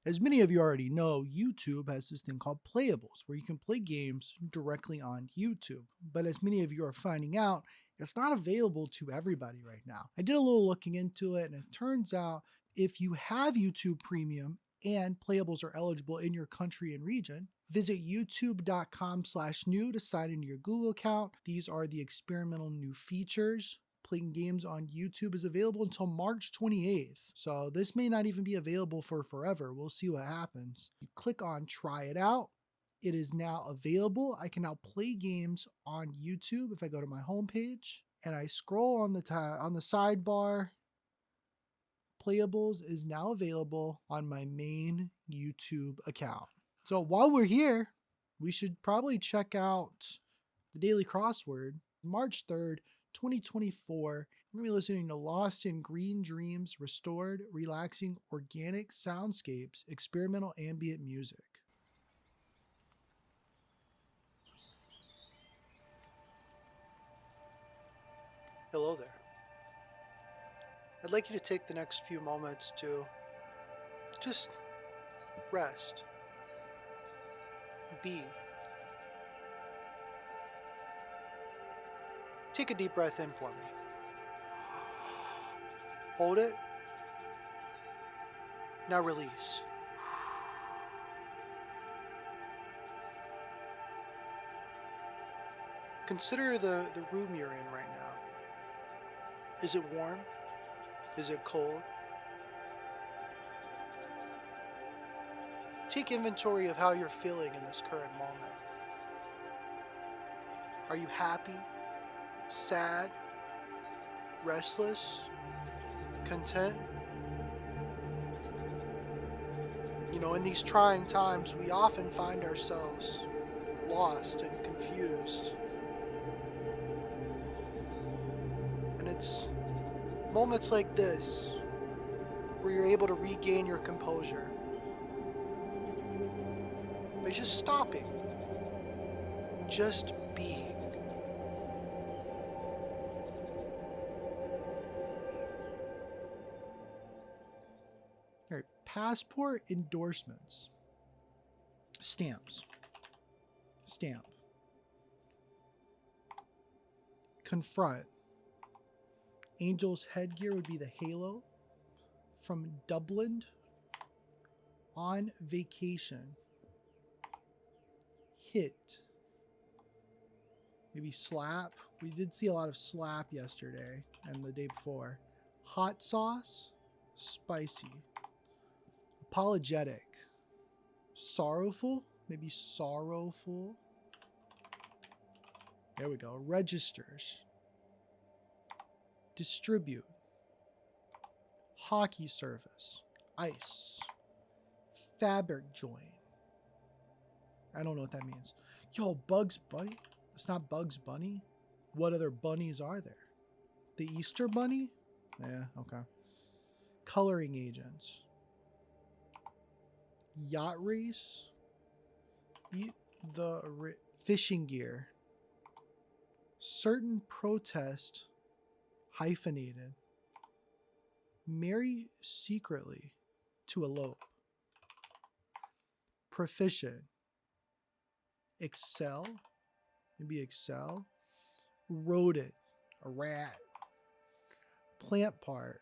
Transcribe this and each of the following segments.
As many of you already know, YouTube has this thing called Playables, where you can play games directly on YouTube. But as many of you are finding out, it's not available to everybody right now. I did a little looking into it, and it turns out if you have YouTube Premium and Playables are eligible in your country and region, visit youtube.com/new to sign into your Google account. These are the experimental new features. Playing games on YouTube is available until March 28th. So this may not even be available for forever. We'll see what happens. You click on try it out. It is now available. I can now play games on YouTube if I go to my homepage and I scroll on the sidebar. Playables is now available on my main YouTube account. So while we're here, we should probably check out the Daily Crossword, March 3rd, 2024. We're going to be listening to Lost in Green Dreams, Restored, Relaxing, Organic Soundscapes, Experimental Ambient Music. Hello there. I'd like you to take the next few moments to just rest, be. Take a deep breath in for me. Hold it. Now release. Consider the room you're in right now. Is it warm? Is it cold? Take inventory of how you're feeling in this current moment. Are you happy? Sad? Restless? Content? You know, in these trying times, we often find ourselves lost and confused. And it's moments like this where you're able to regain your composure by just stopping, just being. All right, passport endorsements. Stamps. Stamp. Confront. Angel's headgear would be the halo. From Dublin. On vacation. Hit. Maybe slap. We did see a lot of slap yesterday and the day before. Hot sauce. Spicy. Apologetic. Sorrowful. Maybe sorrowful. There we go. Registers. Distribute. Hockey service. Ice. Fabric joint. I don't know what that means. Yo, Bugs Bunny? It's not Bugs Bunny? What other bunnies are there? The Easter Bunny? Yeah, okay. Coloring agents. Yacht race. Eat the fishing gear. Certain protest. Hyphenated. Marry secretly to elope. Proficient. Excel. Maybe excel. Rodent. A rat. Plant part.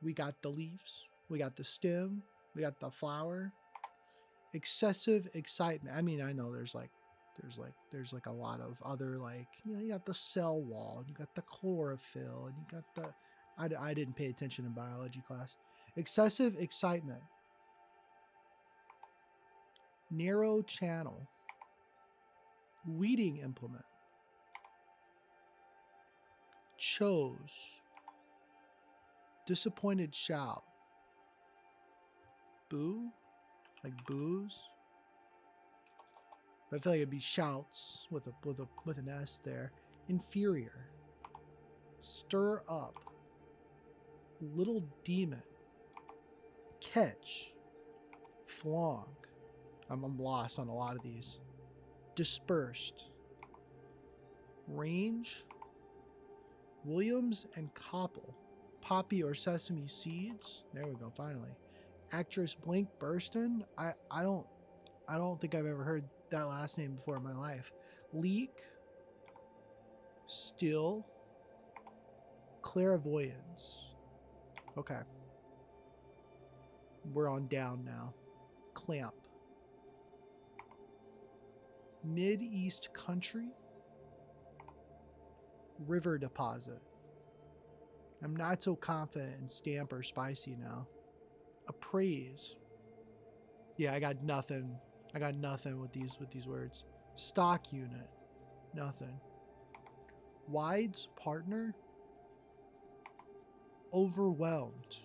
We got the leaves. We got the stem. We got the flower. Excessive excitement. I mean, I know there's like a lot of other, like, you know, you got the cell wall, you got the chlorophyll, and you got the I didn't pay attention in biology class. Excessive excitement. Narrow channel. Weeding implement. Chose. Disappointed shout. Boo? Like booze? I feel like it'd be shouts with an S there. Inferior. Stir up. Little demon. Catch. Flong. I'm lost on a lot of these. Dispersed. Range. Williams and Koppel. Poppy or sesame seeds. There we go, finally. Actress Blink Burston. I don't think I've ever heard that last name before in my life. Leak. Still. Clairvoyance. Okay. We're on down now. Clamp. Mid-East Country. River Deposit. I'm not so confident in stamp or spicy now. Appraise. Yeah, I got nothing. I got nothing with these words. Stock unit. Nothing. Wide's partner. Overwhelmed.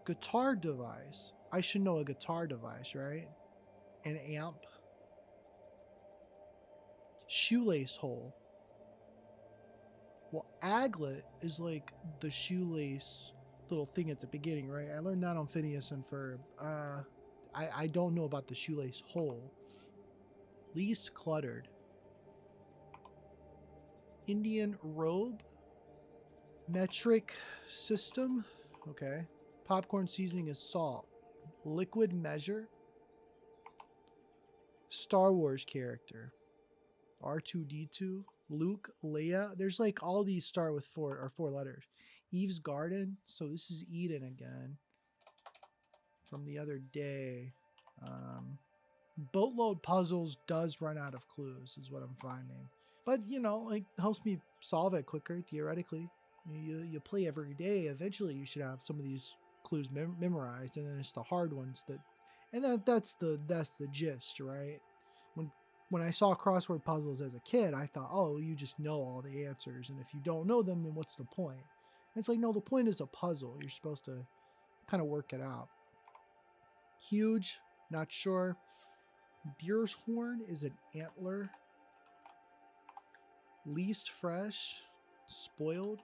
Guitar device. I should know a guitar device, right? An amp. Shoelace hole. Well, aglet is like the shoelace little thing at the beginning, right? I learned that on Phineas and Ferb. I don't know about the shoelace hole. Least cluttered. Indian robe. Metric system. Okay. Popcorn seasoning is salt. Liquid measure. Star Wars character. R2D2. Luke, Leia. There's like all these start with four letters. Eve's Garden. So this is Eden again. From the other day. Boatload puzzles does run out of clues is what I'm finding. But, you know, like helps me solve it quicker, theoretically. You play every day. Eventually you should have some of these clues memorized, and then it's the hard ones that... And that's the gist, right? When I saw crossword puzzles as a kid, I thought, oh, you just know all the answers. And if you don't know them, then what's the point? And it's like, no, the point is a puzzle. You're supposed to kind of work it out. Huge, not sure. Deer's horn is an antler. Least fresh, spoiled.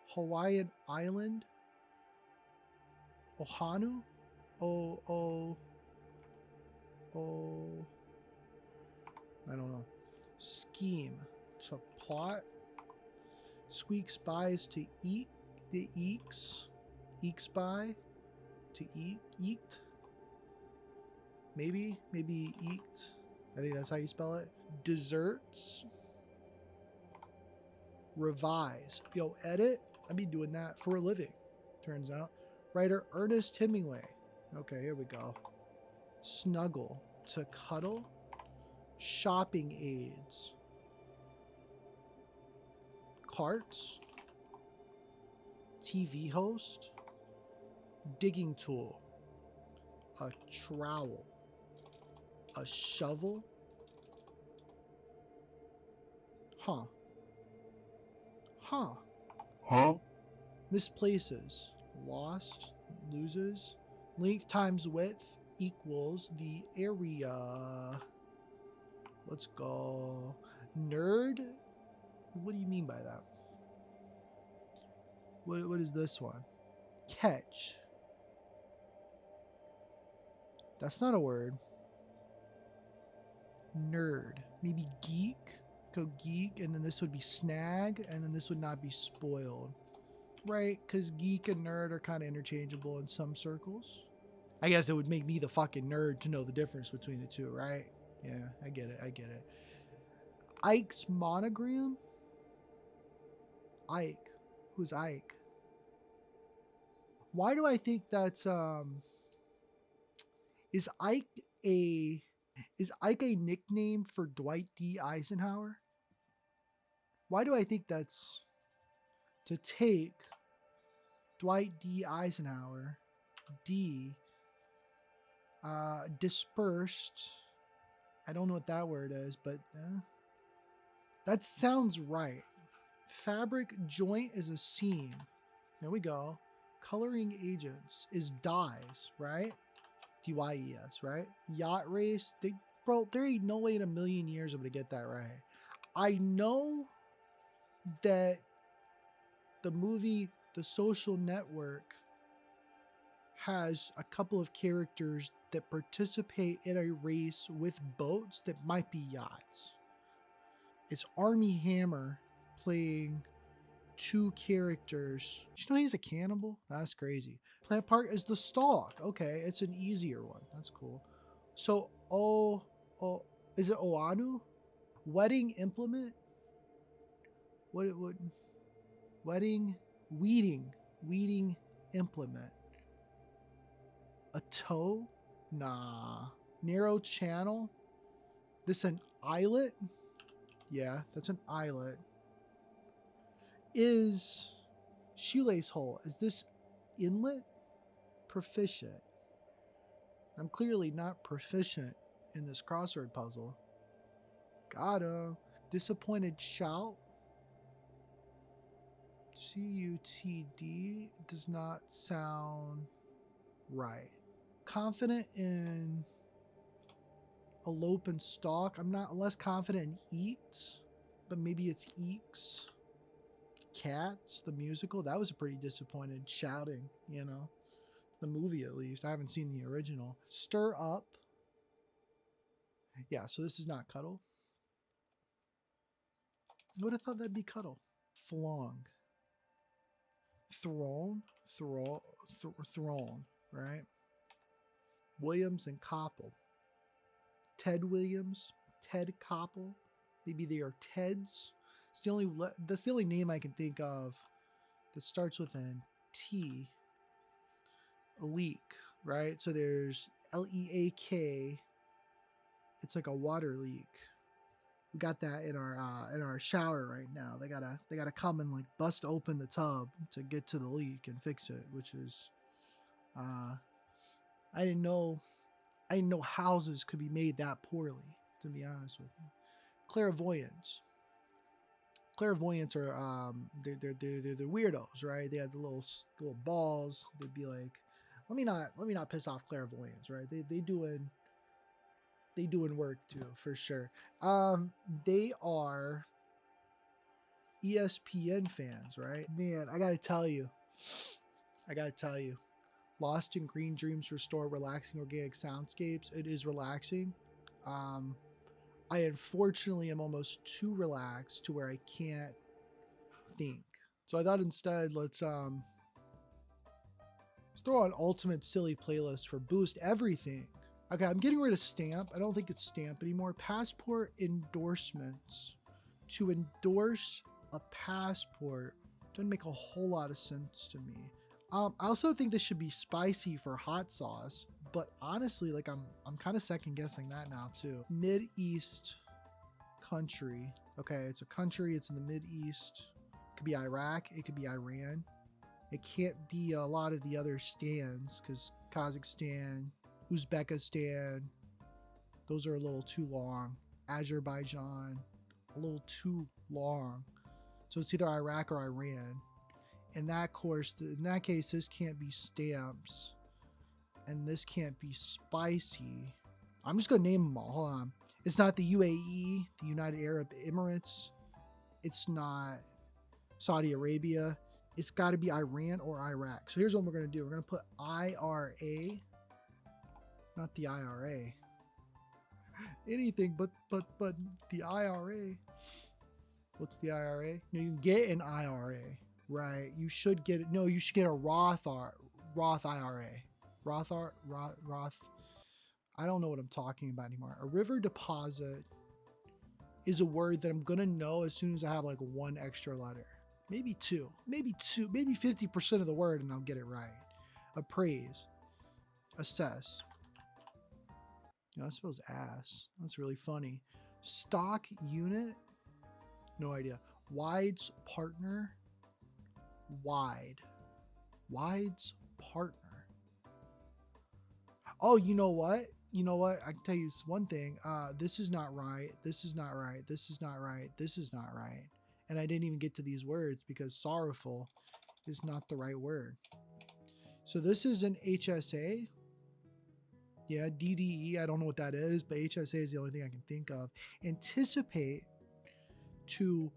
Hawaiian island. Ohanu. I don't know. Scheme, to plot. Squeak spies to eat. The eeks. Eeks by. To eat. Eeked. Maybe eeked. I think that's how you spell it. Desserts. Revise. Yo, edit. I'd be doing that for a living, turns out. Writer Ernest Hemingway. Okay, here we go. Snuggle. To cuddle. Shopping aids. Carts. TV host. Digging tool. A trowel. A shovel. Huh. Misplaces. Lost. Loses. Length times width equals the area. Let's go. Nerd? What do you mean by that? What is this one? Catch. That's not a word. Nerd. Maybe geek. Go geek, and then this would be snag, and then this would not be spoiled. Right? Because geek and nerd are kind of interchangeable in some circles. I guess it would make me the fucking nerd to know the difference between the two, right? Yeah, I get it. Ike's monogram? Ike. Who's Ike? Why do I think that's is Ike a nickname for Dwight D. Eisenhower? Why do I think that's to take Dwight D. Eisenhower, D, dispersed? I don't know what that word is, but that sounds right. Fabric joint is a seam. There we go. Coloring agents is dyes, right? DYES, right? Yacht race. Bro, there ain't no way in a million years I'm going to get that right. I know that the movie The Social Network has a couple of characters that participate in a race with boats that might be yachts. It's Army Hammer playing 2 characters. Did you know he's a cannibal? That's crazy. Plant part is the stalk. Okay, it's an easier one. That's cool. So, is it Oanu? Wedding implement? What it would, weeding implement. A toe? Nah. Narrow channel? This an eyelet? Yeah, that's an eyelet. Is shoelace hole, is this inlet? Proficient. I'm clearly not proficient in this crossword puzzle. Got him. Disappointed shout? CUTD does not sound right. Confident in elope and stalk. I'm not less confident in eat, but maybe it's eeks. Cats, the musical, that was a pretty disappointed shouting, you know. The movie at least. I haven't seen the original. Stir up. Yeah, so this is not cuddle. I would have thought that'd be cuddle. Flong. Throne? Throne, right? Williams and Koppel. Ted Williams, Ted Koppel. Maybe they are Teds. That's the only name I can think of that starts with an T. A leak, right? So there's LEAK. It's like a water leak. We got that in our shower right now. They gotta come and like bust open the tub to get to the leak and fix it, which is I didn't know houses could be made that poorly, to be honest with you. Clairvoyants. Clairvoyants are they're weirdos, right? They have the little balls. They'd be like, let me not piss off clairvoyants, right? They doing work too, for sure. They are ESPN fans, right? Man, I gotta tell you, Lost in Green Dreams restore relaxing organic soundscapes. It is relaxing. I unfortunately am almost too relaxed to where I can't think. So I thought instead let's throw on ultimate silly playlist for boost everything. Okay, I'm getting rid of stamp. I don't think it's stamp anymore. Passport endorsements. To endorse a passport doesn't make a whole lot of sense to me. I also think this should be spicy for hot sauce, but honestly, like I'm kind of second guessing that now too. Mid-East country. Okay, it's a country. It's in the Mid-East. It could be Iraq. It could be Iran. It can't be a lot of the other stands because Kazakhstan, Uzbekistan, those are a little too long. Azerbaijan, a little too long. So it's either Iraq or Iran. In that case, this can't be stamps, and this can't be spicy. I'm just gonna name them all. Hold on. It's not the UAE, the United Arab Emirates. It's not Saudi Arabia. It's got to be Iran or Iraq. So here's what we're gonna do. We're gonna put IRA, not the IRA. Anything but the IRA. What's the IRA? No, you can get an IRA. Right, you should get it. No, you should get a Roth IRA. Roth. I don't know what I'm talking about anymore. A river deposit is a word that I'm gonna know as soon as I have like one extra letter, maybe two, maybe 50% of the word, and I'll get it right. Appraise, assess. I suppose ass. That's really funny. Stock unit. No idea. Wide's partner. Wide's partner. Oh, you know what? I can tell you one thing. This is not right. This is not right. This is not right. This is not right. And I didn't even get to these words because sorrowful is not the right word. So this is an HSA. Yeah, DDE. I don't know what that is, but HSA is the only thing I can think of. Anticipate to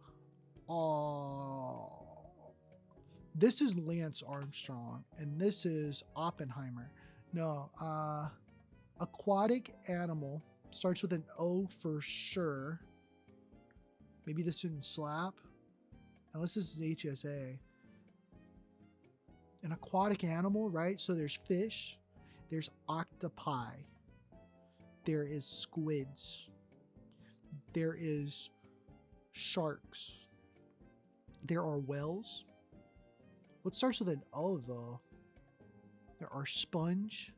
this is Lance Armstrong, and this is Oppenheimer. No, aquatic animal starts with an O for sure. Maybe this didn't slap. unless this is HSA. An aquatic animal, right? So there's fish, there's octopi, there is squids, there is sharks, there are whales. What starts with an O though? There are sponge,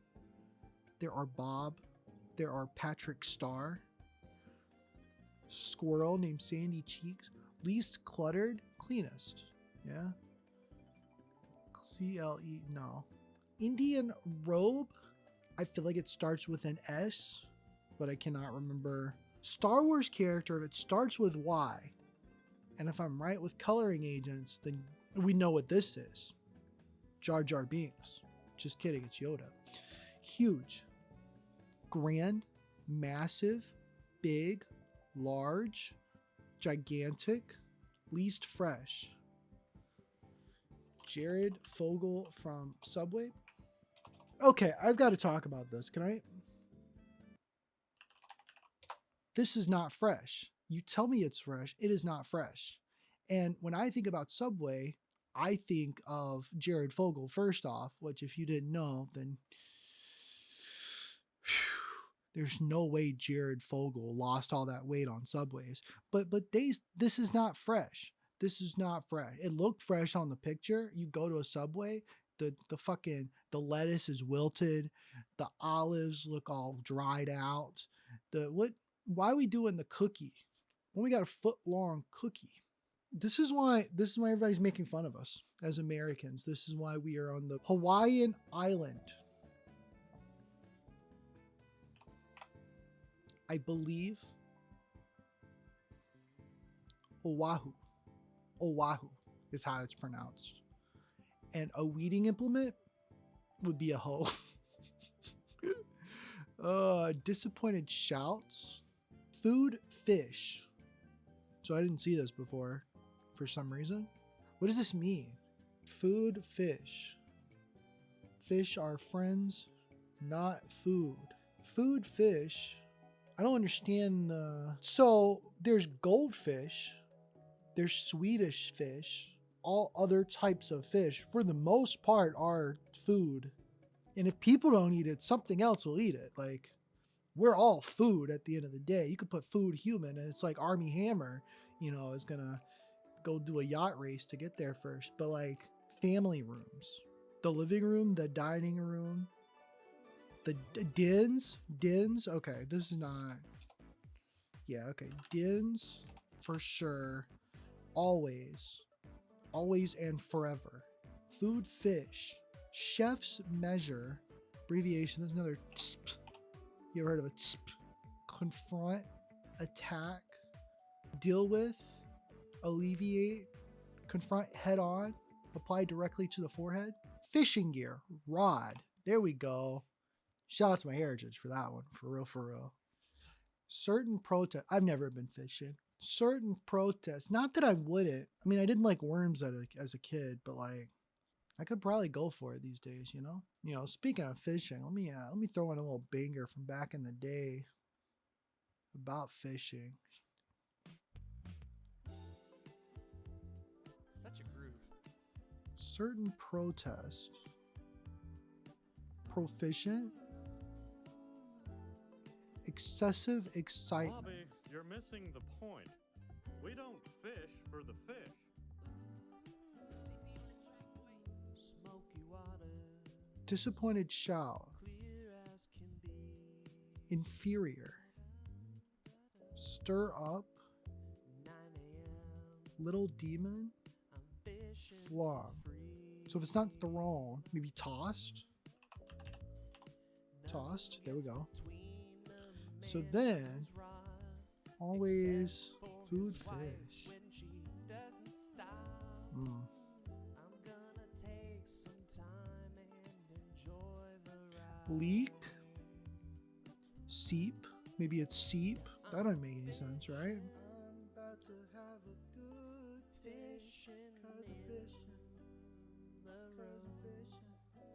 there are bob, there are Patrick Star, squirrel named Sandy Cheeks, least cluttered, cleanest. Yeah. CLE, no. Indian robe, I feel like it starts with an S, but I cannot remember. Star Wars character, if it starts with Y, and if I'm right with coloring agents, then we know what this is. Jar Jar Binks. Just kidding, it's Yoda. Huge. Grand, massive, big, large, gigantic, least fresh. Jared Fogle from Subway. Okay, I've got to talk about this. Can I? This is not fresh. You tell me it's fresh. It is not fresh. And when I think about Subway, I think of Jared Fogle first off, which if you didn't know, then there's no way Jared Fogle lost all that weight on Subways. But this is not fresh. This is not fresh. It looked fresh on the picture. You go to a Subway, the lettuce is wilted, the olives look all dried out. Why are we doing the cookie when we got a foot long cookie? This is why everybody's making fun of us as Americans. This is why we are on the Hawaiian island. I believe Oahu is how it's pronounced. And a weeding implement would be a hoe. Disappointed shouts. Food fish. So I didn't see this before for some reason. What does this mean? Food fish. Fish are friends, not food. Food fish. I don't understand so there's goldfish, there's Swedish fish, all other types of fish for the most part are food. And if people don't eat it, something else will eat it. Like, we're all food at the end of the day. You could put food human and it's like Army Hammer, is gonna go do a yacht race to get there first. But like family rooms, the living room, the dining room, the dens. Okay, this is not. Yeah, okay. Dens for sure. Always and forever. Food fish. Chef's measure. Abbreviation. There's another TSP. You ever heard of a TSP? Confront. Attack. Deal with. Alleviate. Confront head on. Apply directly to the forehead. Fishing gear. Rod. There we go. Shout out to my heritage for that one. For real. Certain protest. I've never been fishing. Certain protests. Not that I wouldn't. I mean, I didn't like worms as a kid, but like, I could probably go for it these days. Speaking of fishing, let me throw in a little banger from back in the day about fishing. Such a groove. Certain protest. Proficient. Excessive excitement. Bobby, you're missing the point. We don't fish for the fish. Smoky water, Disappointed shout. clear as can be. Inferior. Stir up. 9 a.m. Little demon. I'm fishing Flom. free. So if it's not thrown, maybe tossed. Tossed. There we go. So then, always food fish. When she doesn't stop, Mm. I'm gonna take some time and enjoy the ride. Leak. Seep. Maybe it's seep. That doesn't make any sense, right? I'm about to have a good fishing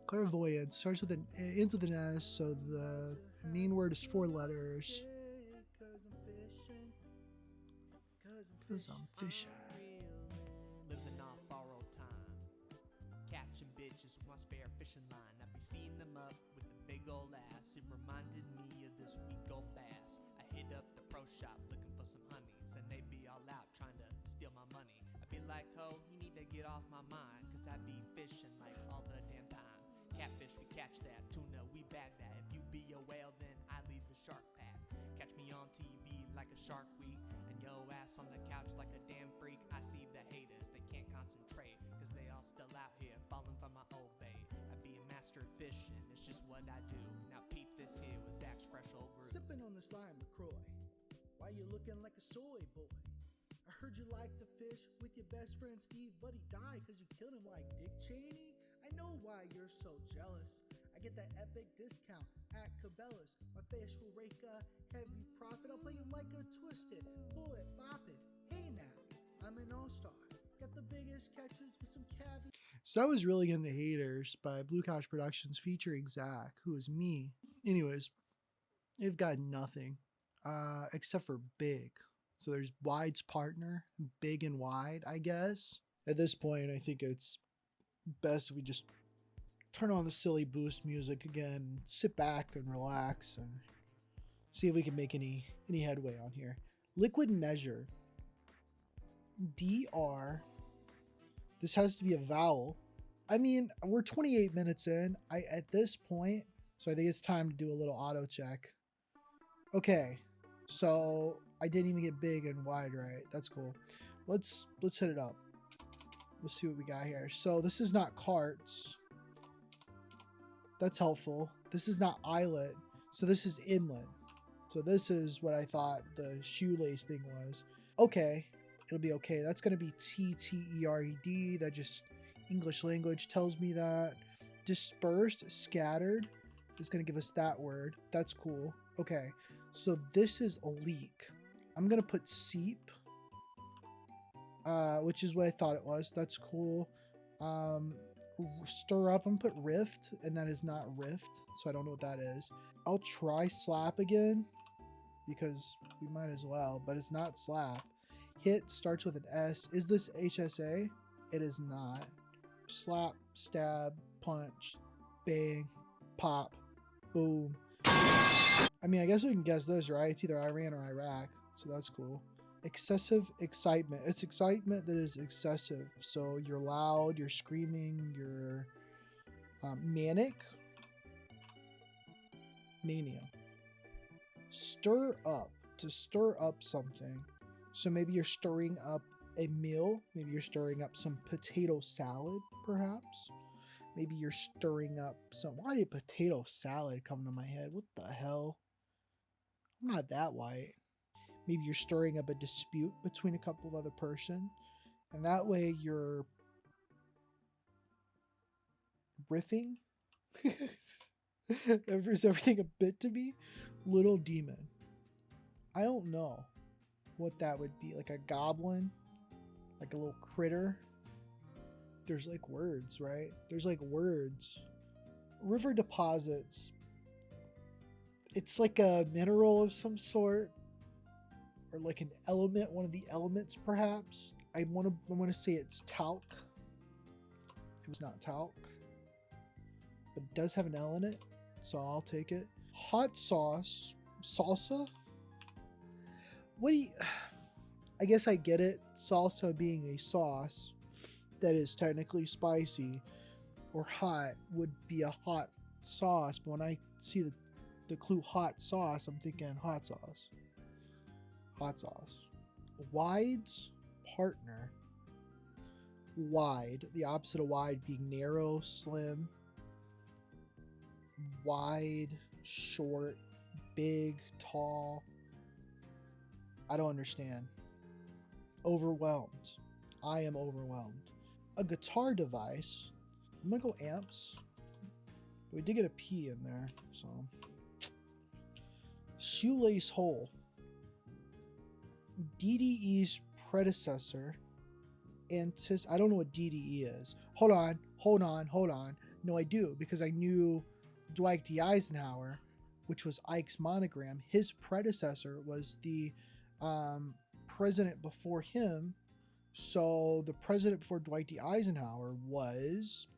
Clairvoyance starts with ends with an S, so the main word is 4 letters. Because I'm fishing. fishing line. I be seeing them up with the big old ass. It reminded me of this week old bass. I hit up the pro shop looking for some honeys, and they be all out trying to steal my money. I be like, ho, you need to get off my mind, cause I be fishing like all the damn time. Catfish, we catch that. Tuna, we bag that. If you be a whale, then I lead the shark pack. Catch me on TV like a shark week, and yo ass on the couch like a damn freak. I see the haters, they can't concentrate, cause they all still out here falling for my old bait. I be a master of fishing, it's just what I do. Now peep, this here was Zach's fresh old brew. Sipping on this lime LaCroix, why you looking like a soy boy? I heard you like to fish with your best friend Steve, but he died cause you killed him like Dick Cheney. I know why you're so jealous. I get that epic discount at Cabela's. My fish will rake a heavy profit. I'll play you like a twisted, pull it, bop it. Hey now, I'm an all-star. Got the biggest catches with some caviar. So that was Really in the Haters by Blue Couch Productions featuring Zach, who is me. Anyways, they've got nothing except for Big. So there's Wide's partner, Big and Wide, I guess. At this point, I think it's best if we just turn on the silly boost music again, sit back and relax and see if we can make any headway on here. Liquid Measure. DR. This has to be a vowel. I mean, we're 28 minutes in. At this point, so I think it's time to do a little auto check. Okay, so I didn't even get Big and Wide right. That's cool. Let's hit it up. Let's see what we got here. So this is not carts. That's helpful. This is not eyelet. So this is inlet. So this is what I thought the shoelace thing was. Okay, it'll be okay. That's going to be TTERED. That just English language tells me that. Dispersed, scattered is going to give us that word. That's cool. Okay, so this is a leak. I'm going to put seep, which is what I thought it was. That's cool. Stir up, I'm gonna put rift, and that is not rift, so I don't know what that is. I'll try slap again because we might as well, but it's not slap. Hit starts with an S. Is this HSA? It is not. Slap, stab, punch, bang, pop, boom. I mean, I guess we can guess this, right? It's either Iran or Iraq, so that's cool. Excessive excitement. It's excitement that is excessive. So you're loud, you're screaming, you're manic. Mania. Stir up. To stir up something. So maybe you're stirring up a meal. Maybe you're stirring up some potato salad, perhaps. Maybe you're stirring up some... Why did potato salad come to my head? What the hell? I'm not that white. Maybe you're stirring up a dispute between a couple of other person, and that way you're riffing. Is everything a bit to me? Little demon. I don't know what that would be. Like a goblin, like a little critter. There's like words, right? There's like words. River deposits. It's like a mineral of some sort. Or like an element, one of the elements perhaps. I want to say it's talc. It was not talc, but it does have an L in it, so I'll take it. Hot sauce, salsa. What do you? I guess I get it. Salsa being a sauce that is technically spicy or hot would be a hot sauce, but when I see the clue hot sauce, I'm thinking hot sauce. Hot sauce. Wide's partner. Wide. The opposite of wide being narrow, slim. Wide, short, big, tall. I don't understand. Overwhelmed. I am overwhelmed. A guitar device. I'm gonna go amps. We did get a P in there, so. Shoelace hole. DDE's predecessor, I don't know what DDE is. Hold on. No, I do, because I knew Dwight D. Eisenhower, which was Ike's monogram. His predecessor was the president before him. So the president before Dwight D. Eisenhower was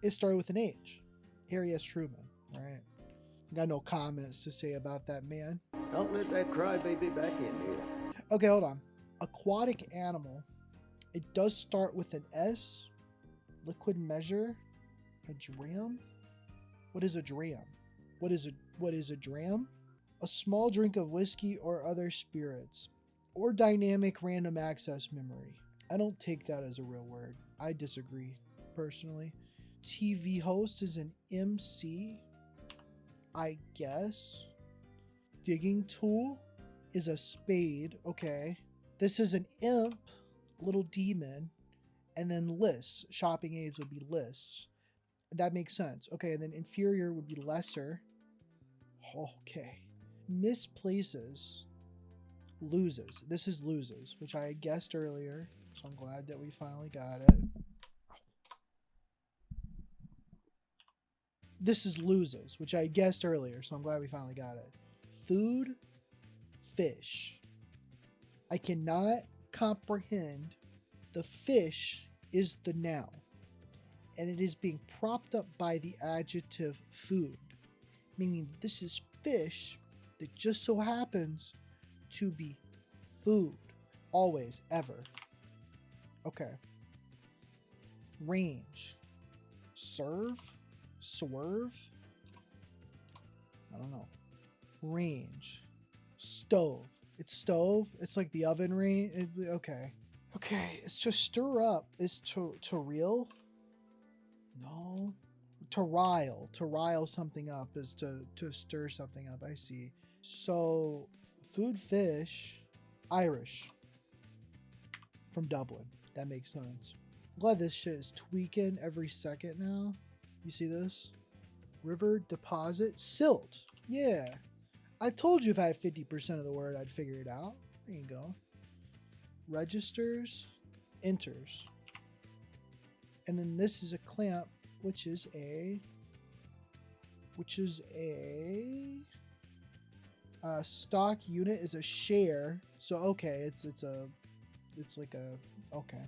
It started with an H. Harry S. Truman, right? Got no comments to say about that man. Don't let that crybaby back in here. Okay, hold on. Aquatic animal. It does start with an S. Liquid measure. A dram. What is a dram? What is a dram? A small drink of whiskey or other spirits. Or dynamic random access memory. I don't take that as a real word. I disagree, personally. TV host is an MC, I guess. Digging tool is a spade. Okay. This is an imp, little demon. And then lists. Shopping aids would be lists. That makes sense. Okay, and then inferior would be lesser. Okay. Misplaces. Loses. This is loses, which I guessed earlier. So I'm glad that we finally got it. This is loses, which I guessed earlier. So I'm glad we finally got it. Food. Fish. I cannot comprehend the fish is the noun. And it is being propped up by the adjective food. Meaning this is fish that just so happens to be food. Always, ever. Okay. Range. Serve? Swerve? I don't know. Range. Stove. It's stove? It's like the oven range? Okay. Okay, it's to stir up. Is to reel? No. To rile. To rile something up is to stir something up. I see. So, food, fish, Irish. From Dublin. That makes sense. I'm glad this shit is tweaking every second now. You see this? River, deposit, silt. Yeah. I told you if I had 50% of the word, I'd figure it out. There you go. Registers, enters. And then this is a clamp, which is a stock unit is a share. So okay, it's like a okay.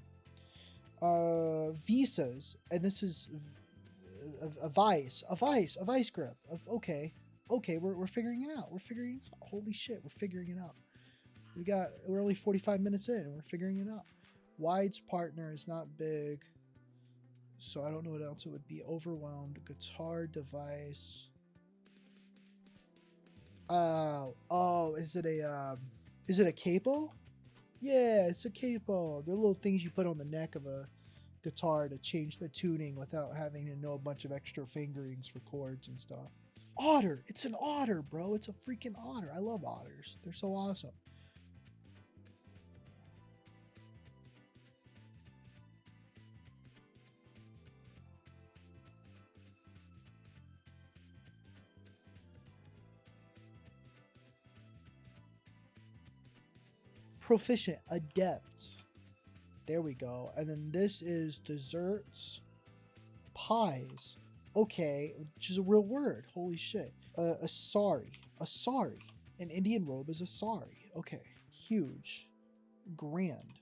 Visas, and this is a vice grip. Okay, we're figuring it out. We're figuring it out. Holy shit, we're figuring it out. We're only 45 minutes in and we're figuring it out. Wide's partner is not big. So I don't know what else it would be. Overwhelmed. Guitar device. Is it a capo? Yeah, it's a capo. The little things you put on the neck of a guitar to change the tuning without having to know a bunch of extra fingerings for chords and stuff. Otter. It's an otter, bro. It's a freaking otter. I love otters. They're so awesome. Proficient, adept. There we go. And then this is desserts, pies. Okay, which is a real word. Holy shit. A sari. An Indian robe is a sari. Okay, huge. Grand,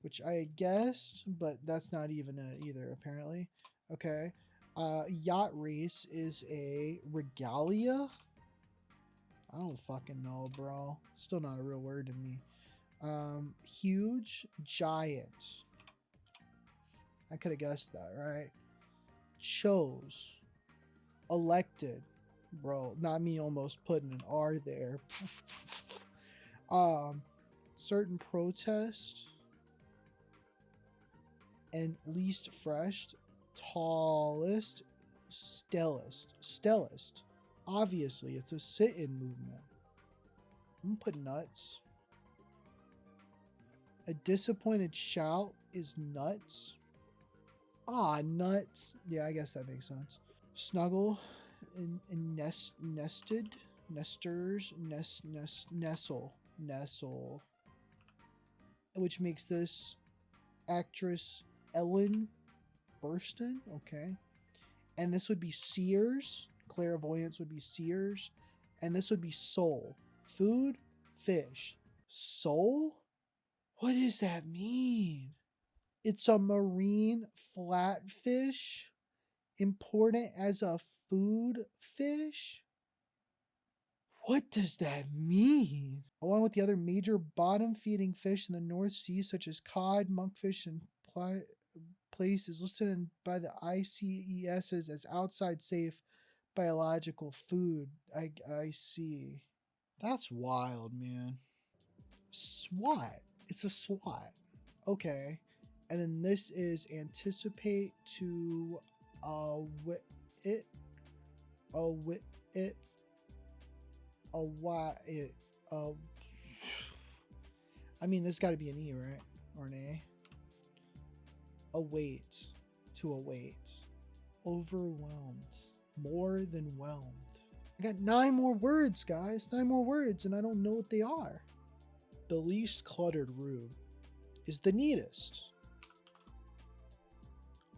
which I guessed, but that's not even it either, apparently. Okay. Yacht race is a regalia. I don't fucking know, bro. Still not a real word to me. Huge, giant. I could have guessed that, right? Chose. Elected. Bro, not me almost putting an R there. Certain protest. And least fresh. Tallest. Stellist. Obviously, it's a sit-in movement. I'm gonna put nuts. A disappointed shout is nuts. Nuts. Yeah, I guess that makes sense. Snuggle and nested. Nesters. Nestle. Which makes this actress Ellen Burstyn. Okay. And this would be Sears. Clairvoyance would be Sears. And this would be soul. Food, fish. Soul? What does that mean? It's a marine flatfish. important as a food fish? What does that mean? Along with the other major bottom feeding fish in the North Sea, such as cod, monkfish, and place, is listed by the ICES as outside safe biological food. I see. That's wild, man. SWAT. It's a SWAT. Okay. And then this is anticipate to it it why it I mean, this got to be an E, right? Or an A. Await. To await. Overwhelmed. More than whelmed. I got 9 more words, guys. 9 more words, and I don't know what they are. The least cluttered room is the neatest.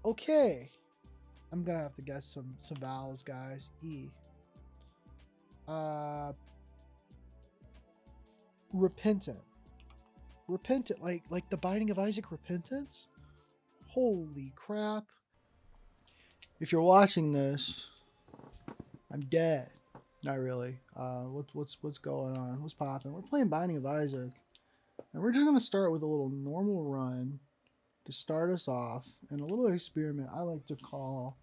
Okay. I'm gonna have to guess some vowels, guys. E. Repentant. Repentant, like the Binding of Isaac repentance? Holy crap. If you're watching this, I'm dead. Not really. What's going on? What's popping? We're playing Binding of Isaac. And we're just gonna start with a little normal run to start us off, and a little experiment I like to call,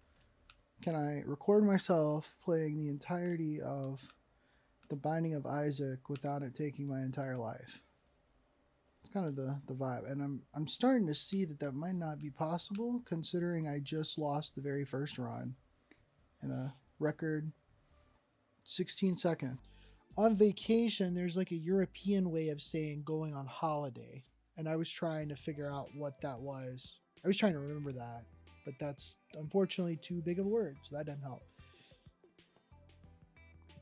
can I record myself playing the entirety of the Binding of Isaac without it taking my entire life? It's kind of the vibe, and I'm starting to see that might not be possible, considering I just lost the very first run in a record 16 seconds. On vacation, there's like a European way of saying going on holiday, and I was trying to figure out what that was. I was trying to remember that, but that's unfortunately too big of a word, so that doesn't help.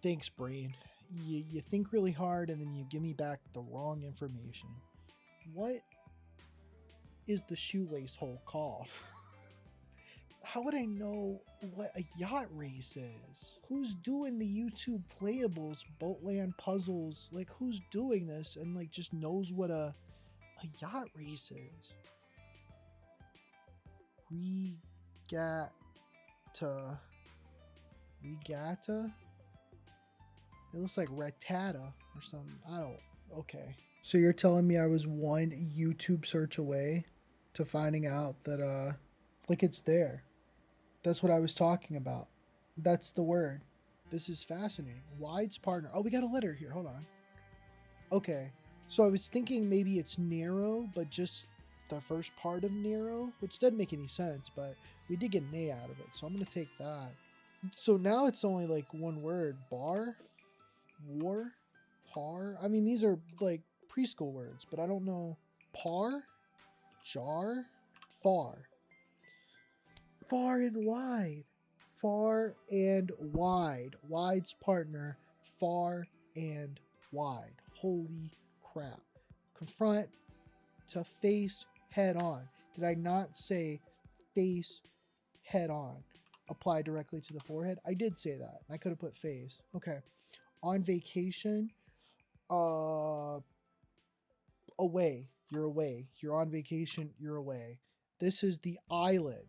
Thanks, brain. You think really hard, and then you give me back the wrong information. What is the shoelace hole called? How would I know what a yacht race is? Who's doing the YouTube Playables Boatland puzzles? Like, who's doing this and like just knows what a yacht race is? Regatta? It looks like regatta or something. I don't. Okay. So you're telling me I was one YouTube search away to finding out that like it's there. That's what I was talking about. That's the word. This is fascinating. Wide's partner. Oh, we got a letter here. Hold on. Okay. So I was thinking maybe it's narrow, but just the first part of narrow, which doesn't make any sense, but we did get an A out of it. So I'm going to take that. So now it's only like one word. Bar? War? Par? I mean, these are like preschool words, but I don't know. Par? Jar? Far. Far and wide. Far and wide. Wide's partner. Far and wide. Holy crap. Confront, to face head on. Did I not say face head on? Apply directly to the forehead? I did say that. I could have put face. Okay. On vacation. Away. You're away. You're on vacation. You're away. This is the islet.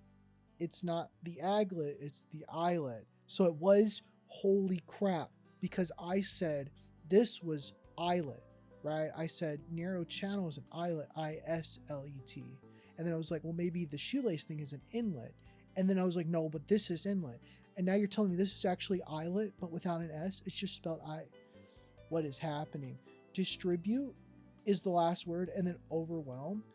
It's not the aglet, it's the islet. So it was holy crap, because I said this was islet, right? I said narrow channel is an islet, I-S-L-E-T. And then I was like, well, maybe the shoelace thing is an inlet. And then I was like, no, but this is inlet. And now you're telling me this is actually islet, but without an S? It's just spelled I. What is happening? Distribute is the last word, and then overwhelm.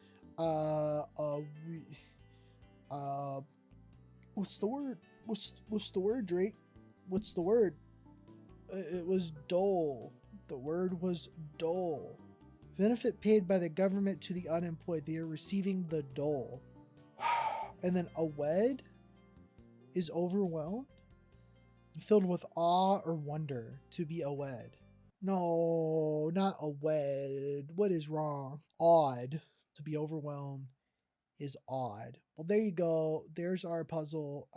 What's the word? What's the word, Drake? What's the word? It was dole. The word was dole. Benefit paid by the government to the unemployed. They are receiving the dole. And then awed is overwhelmed. Filled with awe or wonder. To be awed. No, not awed. What is wrong? Awed. To be overwhelmed is odd. Well, there you go. There's our puzzle.